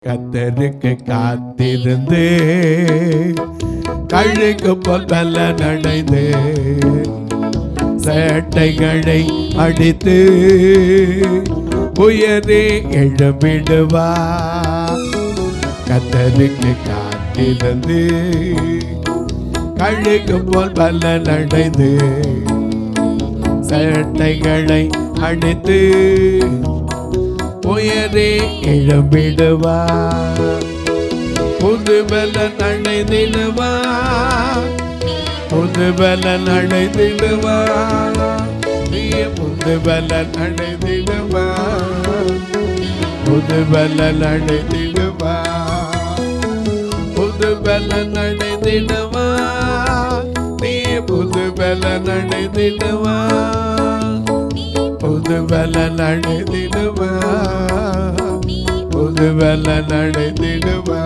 கத்தருக்கு காத்திருந்து கழுகு போல் பலன் அடைந்து சேட்டைகளை அடித்து உயரே எழும்பிடுவா. கத்தருக்கு காத்திருந்து கழுகு போல் பலன் அடைந்து சேட்டைகளை அடித்து உயரே எழும்பிடுவா. புது பலன் அடைந்திடுவா, புது பலன் அடைந்திடுவா, புது பலன் அடைந்திடுவா, புது பலன் அடைந்திடுவா, புது பலன் அடைந்திடுவா, நீ புது பலன் அடைந்திடுவா, புது பலன் அடைந்திடுவா, புது பலன் அடைந்திடுவா.